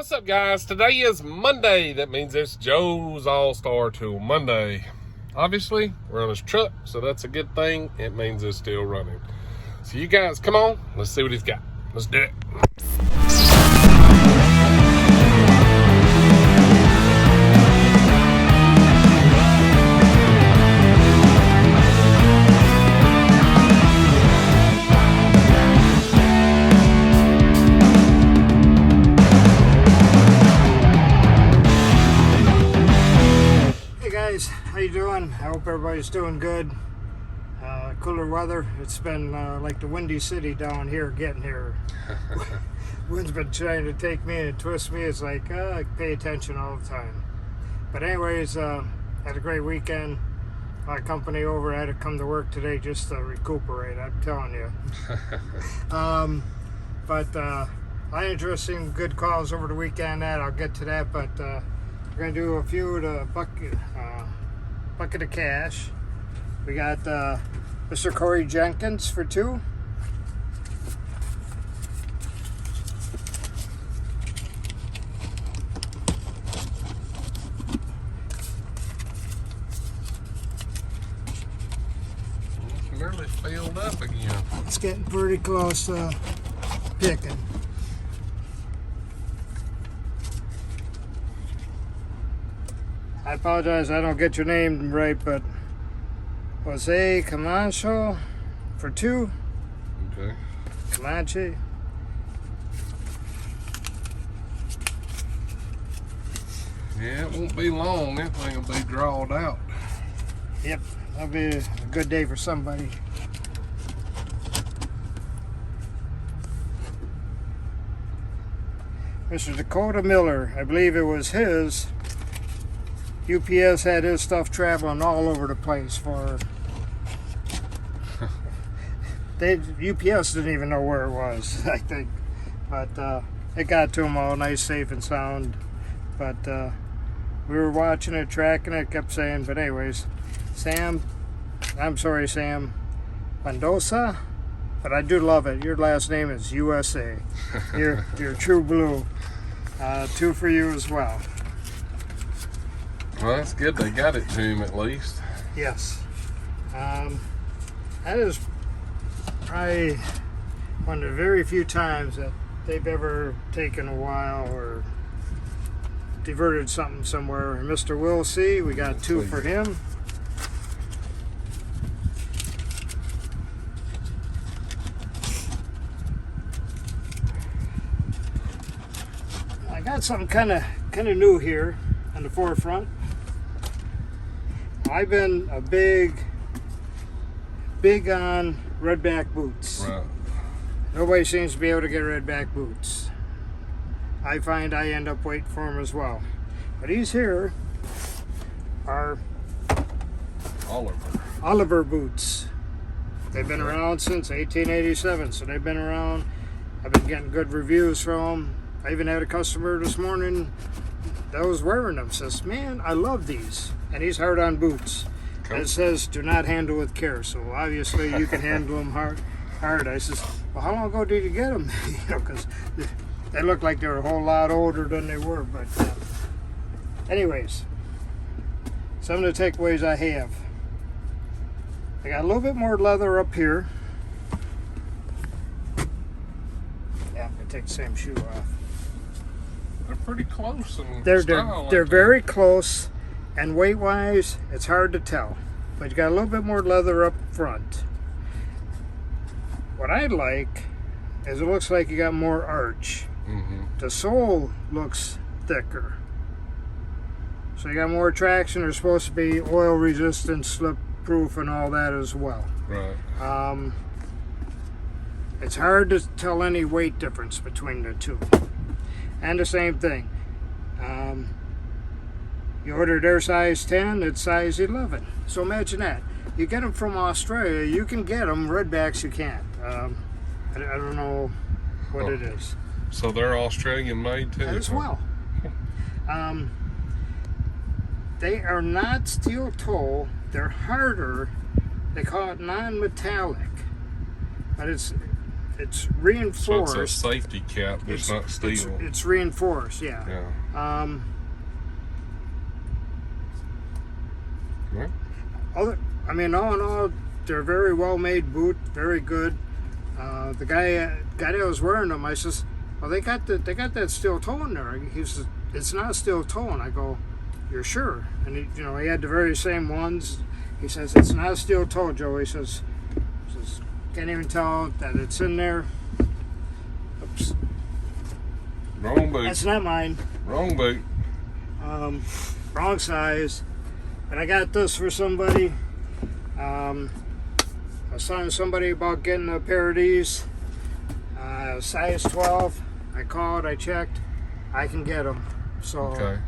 What's up, guys? Today is Monday. That means it's Joe's AllStar Tool Monday. Obviously, we're on his truck, so that's a good thing. It means it's still running. So you guys, come on. Let's see what he's got. Let's do it. How you doing? I hope everybody's doing good. Cooler weather. It's been like the Windy City down here getting here. Wind's been trying to take me and twist me. It's like pay attention all the time. But anyways, had a great weekend. My company over had to come to work today just to recuperate, I'm telling you. I interesting good calls over the weekend. I'll get to that, but we're gonna do a few of the bucket of cash. We got Mr. Corey Jenkins for 2. It's nearly filled up again. It's getting pretty close to picking. I apologize, I don't get your name right, but Jose Camacho for 2. Okay. Comanche. Yeah, it won't be long. That thing will be drawed out. Yep, that'll be a good day for somebody. Mr. Dakota Miller, I believe it was his. UPS had his stuff traveling all over the place for... UPS didn't even know where it was, I think. But it got to them all nice, safe, and sound. But we were watching it, tracking it, kept saying, but anyways, Sam Mendoza, but I do love it. Your last name is USA. You're true blue. 2 for you as well. Well, that's good. They got it to him at least. Yes. That is probably one of the very few times that they've ever taken a while or diverted something somewhere. Mr. Will C, we got 2 for him. I got something kind of new here on the forefront. I've been a big on Redback boots. Right. Nobody seems to be able to get Redback boots. I find I end up waiting for them as well. But these here are Oliver boots. They've been around since 1887, so they've been around. I've been getting good reviews from them. I even had a customer this morning that was wearing them, says, man, I love these. And he's hard on boots. Cool. It says, do not handle with care. So obviously you can handle them hard. I says, well, how long ago did you get them? Because they look like they're a whole lot older than they were. But anyways, some of the takeaways I have. I got a little bit more leather up here. Yeah, I'm going to take the same shoe off. They're pretty close in style. They're very close, and weight-wise, it's hard to tell. But you got a little bit more leather up front. What I like is it looks like you got more arch. Mm-hmm. The sole looks thicker. So you got more traction. They're supposed to be oil-resistant, slip-proof, and all that as well. Right. It's hard to tell any weight difference between the two. And the same thing. You order their size 10, it's size 11. So imagine that. You get them from Australia, you can get them. Redbacks you can't. I don't know what it is. So they're Australian made too? As well. They are not steel toe. They're harder. They call it non-metallic. But it's it's reinforced. So it's a safety cap, it's not steel. It's reinforced, yeah. Yeah. Right. I mean, all in all, they're very well made boot, very good. The guy that was wearing them, I says, well, they got that steel toe in there. He says, it's not a steel toe, and I go, you're sure? And he had the very same ones. He says, it's not a steel toe, Joe. He says, can't even tell that it's in there. Oops. Wrong boot. That's not mine. Wrong boot. Wrong size. And I got this for somebody. I was telling somebody about getting a pair of these. Size 12. I called, I checked. I can get them. So okay.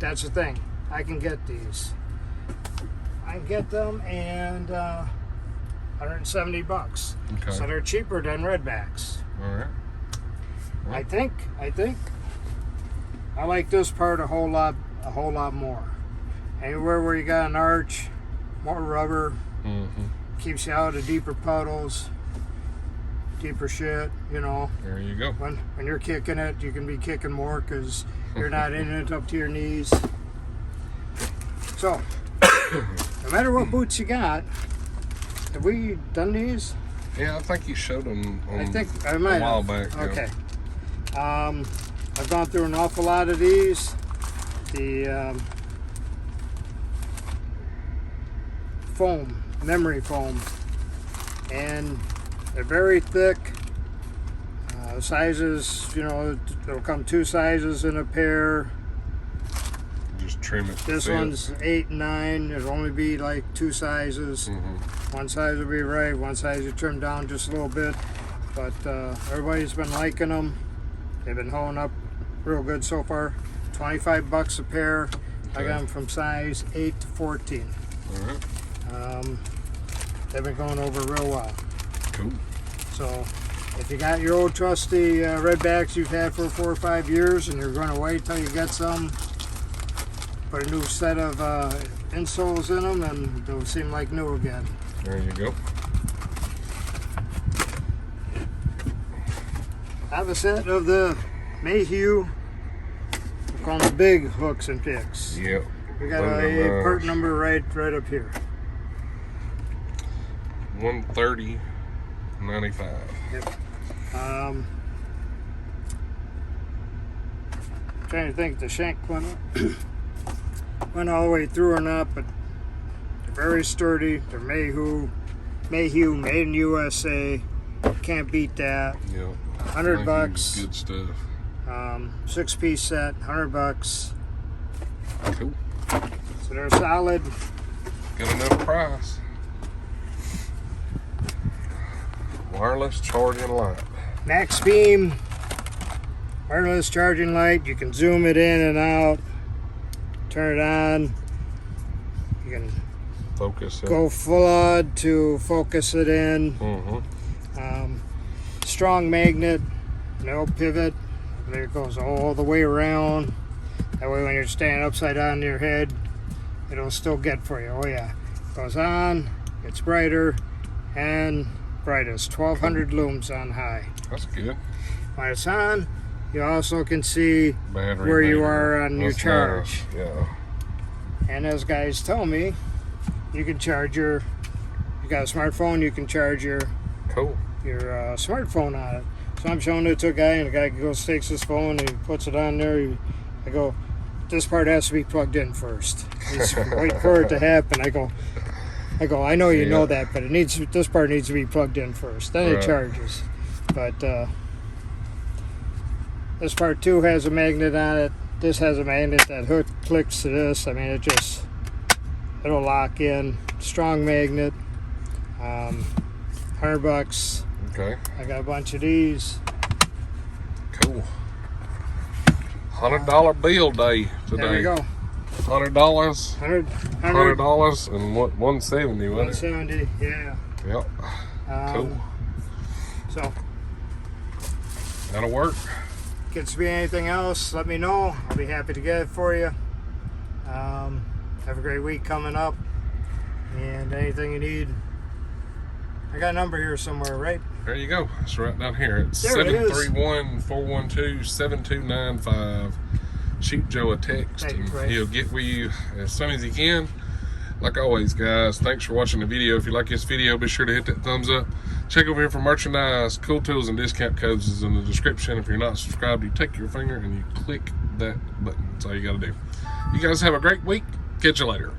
That's the thing. I can get these. I can get them, and $170. Okay. So they're cheaper than Redbacks. All right. I think I like this part a whole lot more. Anywhere where you got an arch, more rubber, keeps you out of deeper puddles, deeper shit. There you go. When you're kicking it, you can be kicking more because you're not in it up to your knees. So, no matter what boots you got, have we done these? Yeah, I think you showed them I think I might a while have. back. Yeah. Okay. I've gone through an awful lot of these. The foam, memory foam, and they're very thick. Sizes, it'll come 2 sizes in a pair. Just trim it. This one's 8 and 9. It'll only be like 2 sizes. One size will be right, one size you trim down just a little bit. But everybody's been liking them. They've been holding up real good so far. $25 a pair. Okay. I got them from size 8 to 14. All right. They've been going over real well. Cool. So if you got your old trusty Redbacks you've had for 4 or 5 years and you're going to wait till you get some, put a new set of insoles in them and they'll seem like new again. There you go. I have a set of the Mayhew. We call them the big hooks and picks. Yep. We got a part number right up here. 130.95. Yep. Trying to think if the shank went all the way through or not, but they're very sturdy. They're Mayhew, made in USA. Can't beat that. Yep. $100. Good stuff. 6-piece set, $100. Cool. So they're solid. Got enough price. Wireless charging light. Max beam, wireless charging light. You can zoom it in and out. Turn it on. You can Focus it. go flood to focus it in. Strong magnet, no pivot. It goes all the way around. That way when you're standing upside down in your head, it'll still get for you. Oh yeah. Goes on, gets brighter, and brightest. 1200 looms on high. That's good. When it's on, you also can see Battery where you meter. are on your That's charge. nice. Yeah. And as guys tell me, you can charge you got a smartphone, you can charge your Cool. smartphone on it. So I'm showing it to a guy, and the guy goes, takes his phone, and he puts it on there. I go, this part has to be plugged in first. He's waiting for it to happen. I go, I know you know that, but this part needs to be plugged in first. Then it charges. But this part too has a magnet on it. This has a magnet that hook clicks to this. I mean, it'll lock in. Strong magnet. $100. Okay. I got a bunch of these. Cool. $100 bill day today. There we go. $100. $100 and what? 170. 170. Yeah. Yep. Cool. So, That'll work. gets to be anything else, let me know. I'll be happy to get it for you. Have a great week coming up. And anything you need, I got a number here somewhere, right? There you go. It's right down here. It's There it is. 731-412-7295. Shoot Joe a text and he'll get with you as soon as he can. Like always, guys, thanks for watching the video. If you like this video, be sure to hit that thumbs up. Check over here for merchandise, cool tools, and discount codes is in the description. If you're not subscribed, you take your finger and you click that button. That's all you got to do. You guys have a great week. Catch you later.